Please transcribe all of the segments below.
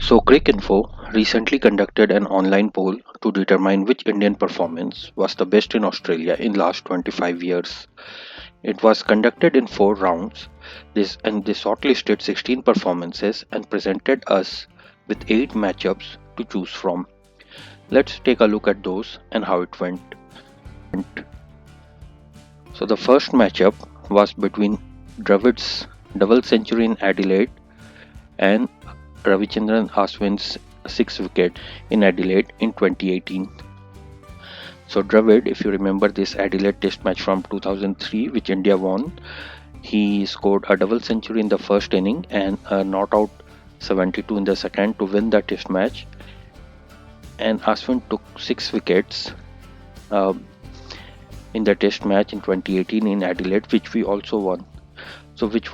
So, cricinfo recently conducted an online poll to determine which Indian performance was the best in Australia in last 25 years. It was conducted in 4 rounds. They shortlisted 16 performances and presented us with 8 matchups to choose from. Let's take a look at those and how it went. So the first matchup was between Dravid's double century in Adelaide and Ravichandran Ashwin's 6 wicket in Adelaide in 2018. So Dravid, if you remember this Adelaide Test match from 2003, which India won, he scored a double century in the first inning and a not out 72 in the second to win the Test match. And Ashwin took 6 wickets uh, in the Test match in 2018 in Adelaide, which we also won. So which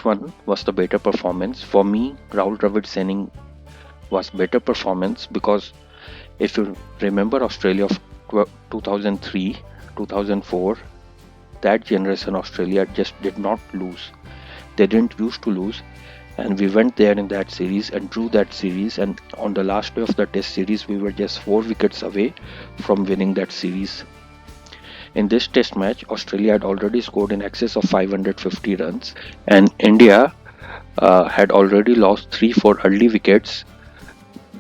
one was the better performance? For me, Rahul Dravid's inning was better performance because if you remember Australia of 2003, 2004, that generation Australia just did not lose. They didn't used to lose, and we went there in that series and drew that series. And on the last day of the Test series, we were just 4 wickets away from winning that series. In this Test match, Australia had already scored in excess of 550 runs, and India had already lost 3-4 early wickets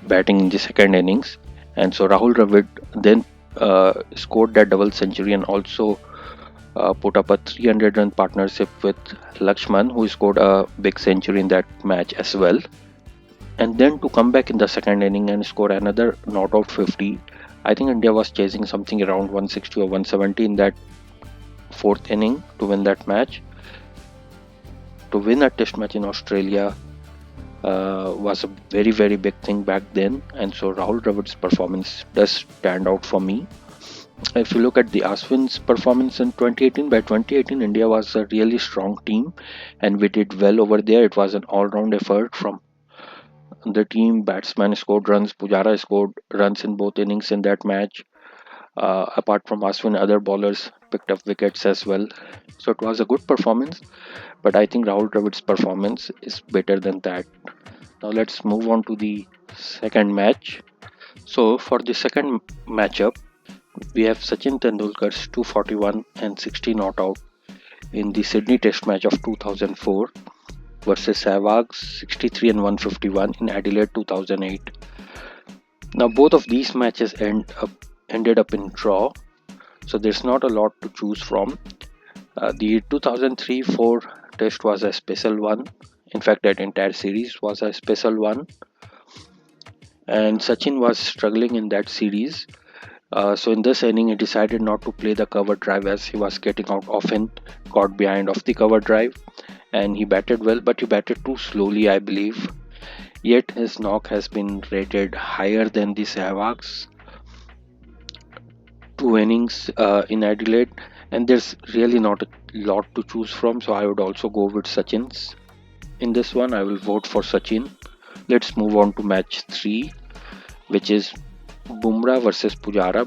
batting in the second innings. And so Rahul Dravid then scored that double century and also put up a 300 run partnership with Lakshman, who scored a big century in that match as well. And then to come back in the second inning and score another not out 50, I think India was chasing something around 160 or 170 in that fourth inning to win that match. To win a Test match in Australia was a very, very big thing back then, and so Rahul Dravid's performance does stand out for me. If you look at the Ashwin's performance in 2018, by 2018 India was a really strong team and we did well over there. It was an all-round effort from the team. Batsmen scored runs, Pujara scored runs in both innings in that match. Apart from Ashwin, other bowlers picked up wickets as well. So it was a good performance, but I think Rahul Dravid's performance is better than that. Now let's move on to the second match. So for the second matchup, we have Sachin Tendulkar's 241 and 60 not out in the Sydney Test match of 2004 versus Sehwag's 63 and 151 in Adelaide 2008. Now both of these matches ended up in draw, so there's not a lot to choose from. The 2003-4 Test was a special one. In fact, that entire series was a special one, and Sachin was struggling in that series. So in this inning, he decided not to play the cover drive as he was getting out often, caught behind of the cover drive, and he batted well, but he batted too slowly, I believe. Yet his knock has been rated higher than the Sehwag's 2 innings in Adelaide, and there's really not a lot to choose from. So I would also go with Sachin's. In this one, I will vote for Sachin. Let's move on to match 3, which is Bumrah versus Pujara.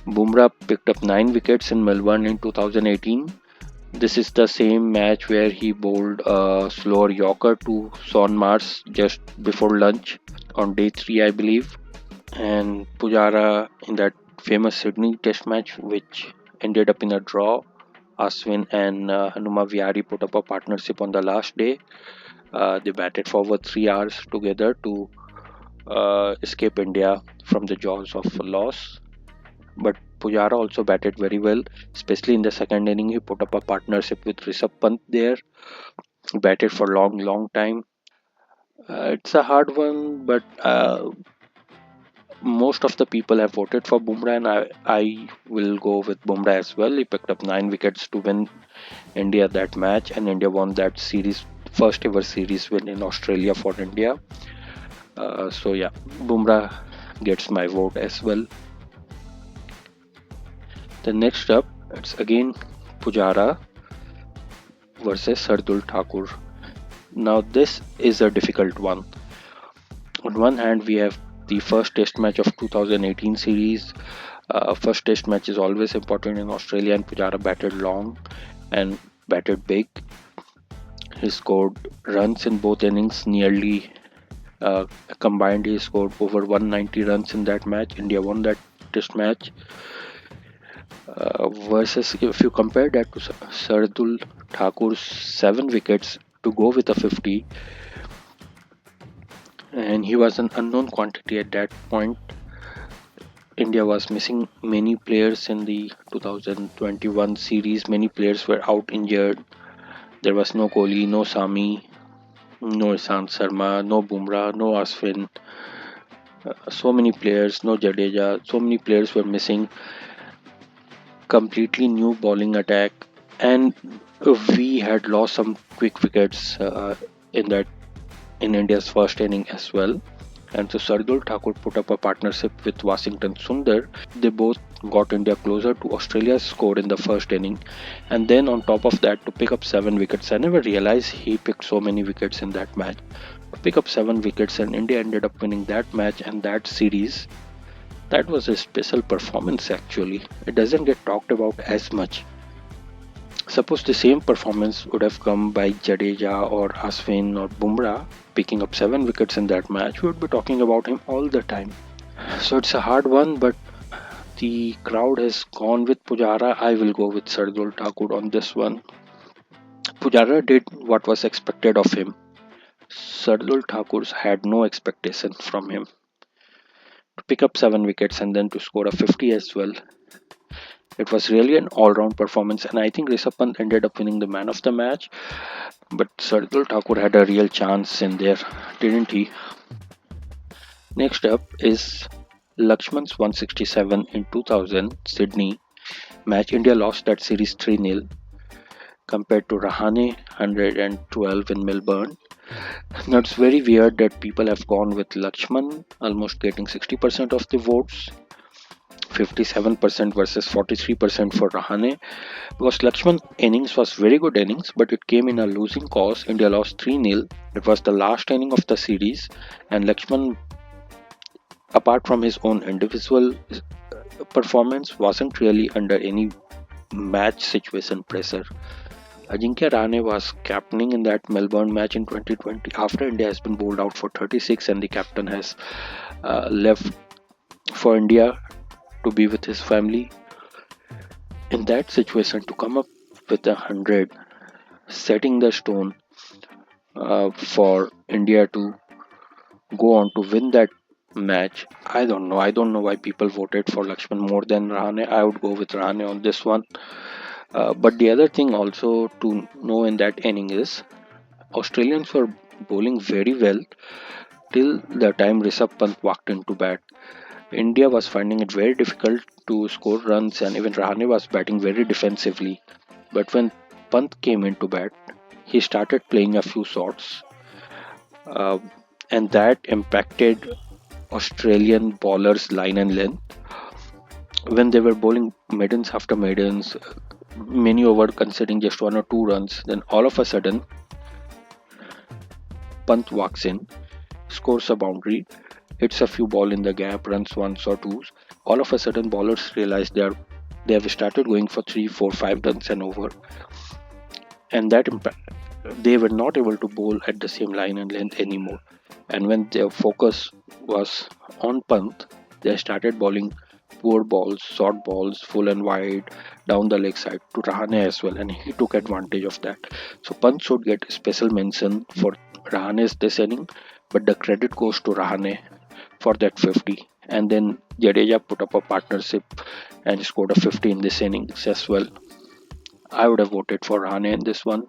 Bumrah picked up 9 wickets in Melbourne in 2018. This is the same match where he bowled a slower Yorker to Sean Mars just before lunch on day 3, I believe. And Pujara in that famous Sydney Test match, which ended up in a draw, Ashwin and Hanuma Vihari put up a partnership on the last day. They batted for over 3 hours together to escape India from the jaws of a loss. But Pujara also batted very well, especially in the second inning. He put up a partnership with Rishabh Pant there. He batted for long time. It's a hard one, but most of the people have voted for Bumrah, and I will go with Bumrah as well. He picked up 9 wickets to win India that match, and India won that series, first ever series win in Australia for India. So yeah, Bumrah gets my vote as well. The next up, it's again Pujara versus Shardul Thakur. Now this is a difficult one. On one hand, we have the first Test match of 2018 series. First Test match is always important in Australia, and Pujara batted long and batted big. He scored runs in both innings, nearly Uh, Combined, he scored over 190 runs in that match. India won that test match. Versus, if you compare that to Sardul Thakur's 7 wickets to go with a 50, and he was an unknown quantity at that point. India was missing many players in the 2021 series. Many players were out injured. There was no Kohli, no Sami, no Ishan Sharma, no Bumrah, no Ashwin. So many players, no Jadeja. So many players were missing. Completely new bowling attack, and we had lost some quick wickets in that in India's first inning as well. And so Sardul Thakur put up a partnership with Washington Sundar. They both got India closer to Australia's score in the first inning. And then on top of that, to pick up 7 wickets. I never realized he picked so many wickets in that match. To pick up 7 wickets, and India ended up winning that match and that series. That was a special performance actually. It doesn't get talked about as much. Suppose the same performance would have come by Jadeja or Ashwin or Bumrah picking up 7 wickets in that match, we would be talking about him all the time. So it's a hard one, but the crowd has gone with Pujara. I will go with Sardul Thakur on this one. Pujara did what was expected of him. Sardul Thakur had no expectation from him. To pick up 7 wickets and then to score a 50 as well. It was really an all-round performance, and I think Rishabh Pant ended up winning the man of the match. But Sardul Thakur had a real chance in there, didn't he? Next up is Lakshman's 167 in 2000 Sydney match. India lost that series 3-0 compared to Rahane 112 in Melbourne. Now it's very weird that people have gone with Lakshman, almost getting 60% of the votes. 57% versus 43% for Rahane, because Lakshman innings was very good innings, but it came in a losing cause. India lost 3-0. It was the last inning of the series, and Lakshman, apart from his own individual performance, wasn't really under any match situation pressure. Ajinkya Rahane was captaining in that Melbourne match in 2020 after India has been bowled out for 36 and the captain has left for India to be with his family. In that situation, to come up with 100, setting the stone for India to go on to win that match. I don't know. I don't know why people voted for Lakshman more than Rahane. I would go with Rahane on this one. But the other thing also to know in that inning is Australians were bowling very well till the time Rishabh Pant walked into bat. India was finding it very difficult to score runs, and even Rahane was batting very defensively. But when Pant came into bat, he started playing a few shots, uh, and that impacted Australian bowlers' line and length. When they were bowling maidens after maidens, many over conceding just 1 or 2 runs, then all of a sudden, Pant walks in, scores a boundary, hits a few ball in the gap, runs ones or twos. All of a sudden, bowlers realize they have started going for 3, 4, 5 runs and over, and that impact they were not able to bowl at the same line and length anymore. And when their focus was on Pant, they started bowling poor balls, short balls, full and wide, down the leg side to Rahane as well, and he took advantage of that. So Pant should get special mention for Rahane's this inning, but the credit goes to Rahane for that 50. And then Jadeja put up a partnership and scored a 50 in this innings as well. I would have voted for Rahane in this one.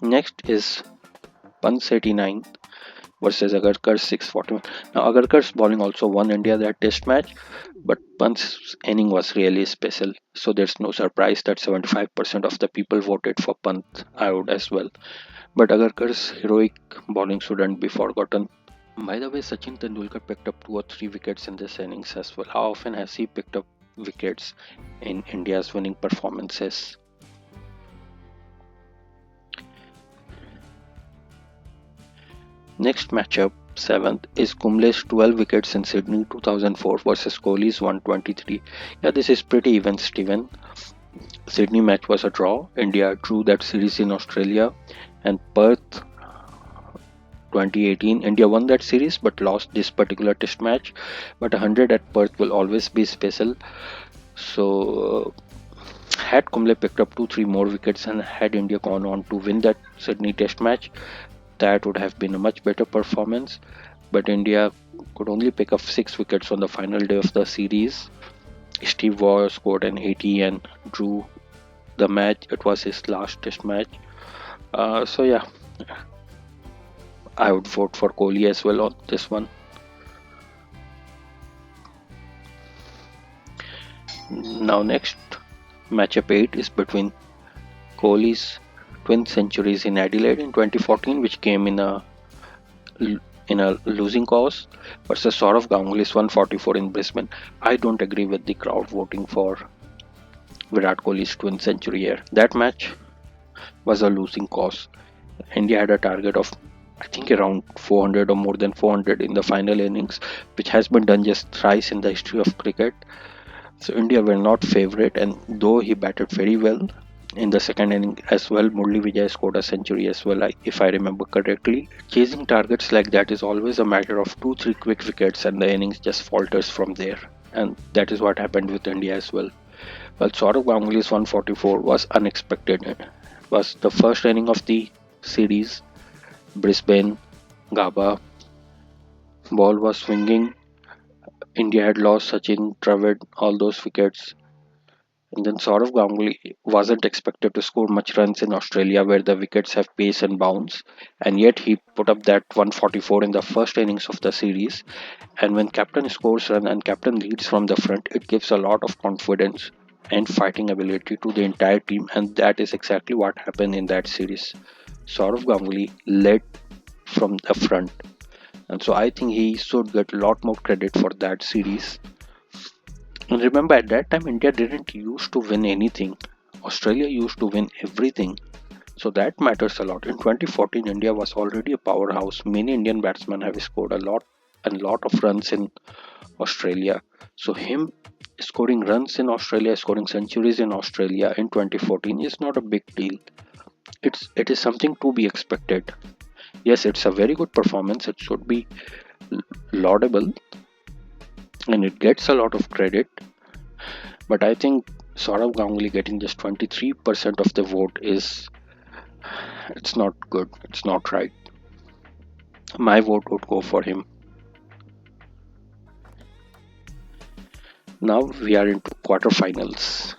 Next is Pant's 89 versus Agarkar's 641. Now Agarkar's bowling also won India that test match, but Pant's inning was really special. So there's no surprise that 75% of the people voted for Pant. I would as well. But Agarkar's heroic bowling shouldn't be forgotten. By the way, Sachin Tendulkar picked up 2 or 3 wickets in this innings as well. How often has he picked up wickets in India's winning performances? Next matchup, 7th, is Kumle's 12 wickets in Sydney 2004 versus Kohli's 123. Yeah, this is pretty even, Steven. Sydney match was a draw. India drew that series in Australia, and Perth 2018. India won that series but lost this particular test match. But 100 at Perth will always be special. So, had Kumble picked up 2-3 more wickets and had India gone on to win that Sydney test match, that would have been a much better performance. But India could only pick up 6 wickets on the final day of the series. Steve Waugh scored an 80 and drew the match. It was his last test match. So yeah, I would vote for Kohli as well on this one. Now next matchup 8 is between Kohli's twin centuries in Adelaide in 2014, which came in a losing cause, versus Saurav Ganguly's 144 in Brisbane. I don't agree with the crowd voting for Virat Kohli's twin century here. That match was a losing cause. India had a target of I think around 400 or more than 400 in the final innings, which has been done just thrice in the history of cricket. So India were not favourite, and though he batted very well in the second inning as well, Murli Vijay scored a century as well, if I remember correctly. Chasing targets like that is always a matter of 2-3 quick wickets, and the innings just falters from there. And that is what happened with India as well. Well, Saurav Ganguly's 144 was unexpected. It was the first inning of the series. Brisbane, Gaba, ball was swinging. India had lost Sachin, Dravid, all those wickets. And then Saurav Ganguly wasn't expected to score much runs in Australia, where the wickets have pace and bounce. And yet he put up that 144 in the first innings of the series. And when captain scores run and captain leads from the front, it gives a lot of confidence and fighting ability to the entire team. And that is exactly what happened in that series. Saurav Ganguly led from the front, and so I think he should get a lot more credit for that series. And remember, at that time India didn't used to win anything. Australia used to win everything. So that matters a lot. In 2014, India was already a powerhouse. Many Indian batsmen have scored a lot of runs in Australia. So him scoring runs in Australia, scoring centuries in Australia in 2014 is not a big deal. It is something to be expected. Yes, it's a very good performance. It should be laudable and it gets a lot of credit. But I think Saurav Ganguly getting just 23% of the vote is it's not good. It's not right. My vote would go for him. Now we are into quarterfinals.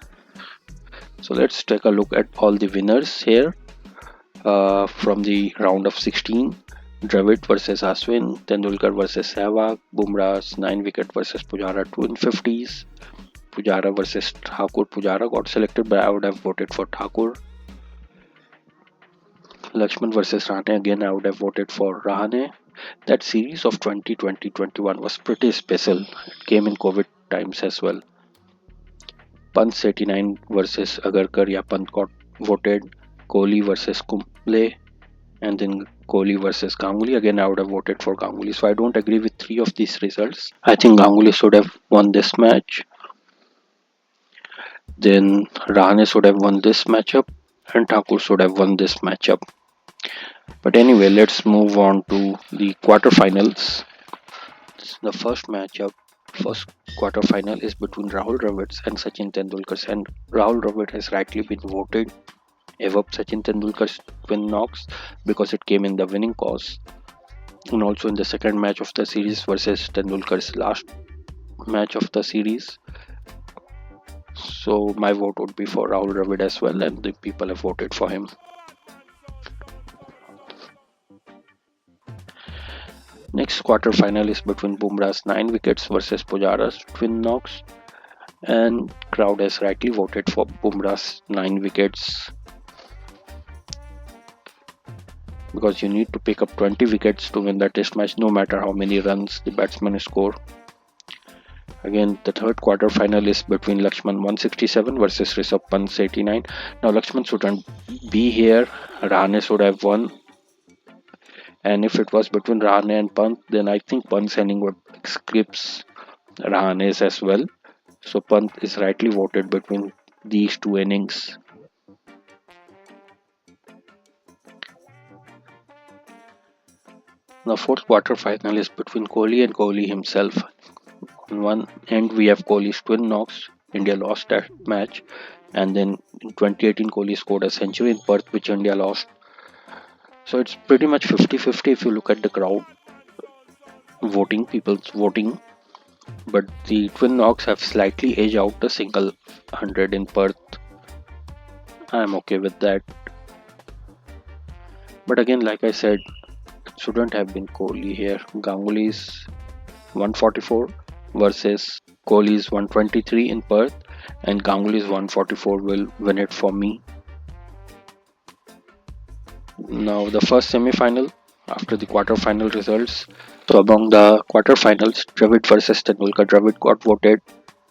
So let's take a look at all the winners here from the round of 16. Dravid versus Ashwin, Tendulkar versus Sehwag, Bumrah's 9 wicket versus Pujara 2 in 50s, Pujara versus Thakur. Pujara got selected, but I would have voted for Thakur. Lakshman versus Rahane, again I would have voted for Rahane. That series of 2020-21 was pretty special. It came in COVID times as well. Pant's 89 versus Agarkar, yeah, Pant got voted. Kohli versus Kumble, and then Kohli versus Ganguly. Again, I would have voted for Ganguly. So I don't agree with 3 of these results. I think Ganguly should have won this match. Then Rahane should have won this matchup, and Thakur should have won this matchup. But anyway, let's move on to the quarterfinals. The first matchup, first quarterfinal is between Rahul Dravid and Sachin Tendulkar, and Rahul Dravid has rightly been voted above Sachin Tendulkar's twin knocks because it came in the winning cause, and also in the second match of the series versus Tendulkar's last match of the series. So my vote would be for Rahul Dravid as well, and the people have voted for him. Next quarter-final is between Bumrah's 9 wickets versus Pujara's twin knocks, and crowd has rightly voted for Bumrah's 9 wickets because you need to pick up 20 wickets to win the test match, no matter how many runs the batsman score. Again, the third quarter final is between Lakshman 167 versus Rishabh Pant's 89. Now Lakshman shouldn't be here. Rahane should have won. And if it was between Rahane and Pant, then I think Pant's inning would eclipse Rahane's as well. So Pant is rightly voted between these 2 innings. The fourth quarter final is between Kohli and Kohli himself. On one end, we have Kohli's twin knocks. India lost that match, and then in 2018, Kohli scored a century in Perth, which India lost. So it's pretty much 50-50 if you look at the crowd voting, people's voting. But the twin knocks have slightly edged out the single 100 in Perth. I'm okay with that. But again, like I said, it shouldn't have been Kohli here. Ganguly's 144 versus Kohli's 123 in Perth, and Ganguly's 144 will win it for me. Now, the first semi final after the quarter final results. So, among the quarter-finals, Dravid versus Tendulkar. Dravid got voted.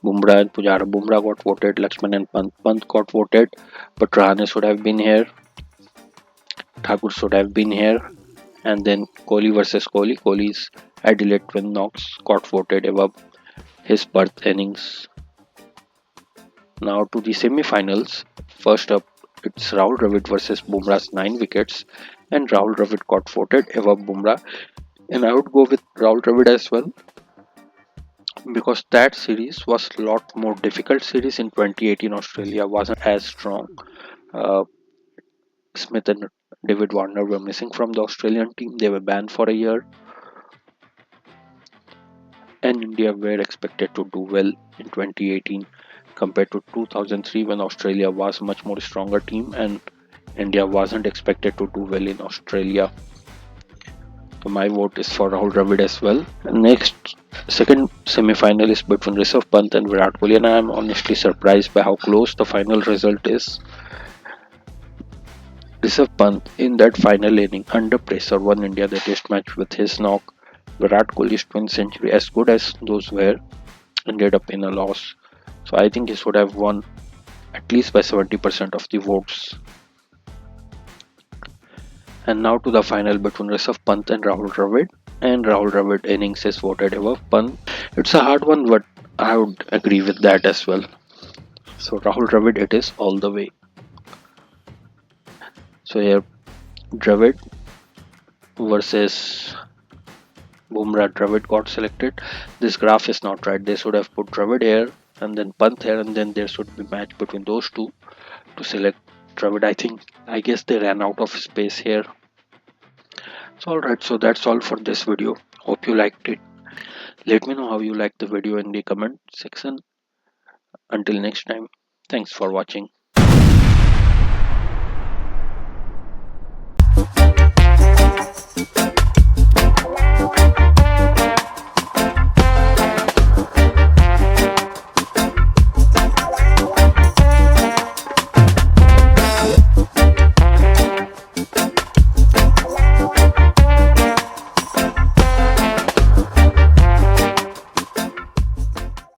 Bumrah and Pujara. Bumrah got voted. Lakshman and Pant. Pant got voted. But Rahane should have been here. Thakur should have been here. And then Kohli versus Kohli. Kohli's Adelaide twin knocks got voted above his Perth innings. Now to the semi-finals. First up, it's Rahul Dravid versus Bumrah's 9 wickets. And Rahul Dravid got voted above Bumrah. And I would go with Rahul Dravid as well, because that series was a lot more difficult series in 2018. Australia wasn't as strong. uh, Smith and David Warner were missing from the Australian team. They were banned for a year, and India were expected to do well in 2018 compared to 2003, when Australia was a much more stronger team and India wasn't expected to do well in Australia. So my vote is for Rahul Dravid as well. Next, second semi-final is between Rishabh Pant and Virat Kohli, and I am honestly surprised by how close the final result is. Rishabh Pant in that final inning under pressure won India the test match with his knock. Virat Kohli's twin century, as good as those were, ended up in a loss. So I think he should have won at least by 70% of the votes. And now to the final between Rishabh Pant and Rahul Dravid. And Rahul Dravid innings is voted above Pant. It's a hard one, but I would agree with that as well. So Rahul Dravid it is all the way. So here Dravid versus Bumrah. Dravid got selected. This graph is not right. They should have put Dravid here and then Pant here, and then there should be match between those two to select Dravid. I guess they ran out of space here. So alright, so that's all for this video. Hope you liked it. Let me know how you liked the video in the comment section. Until next time, thanks for watching.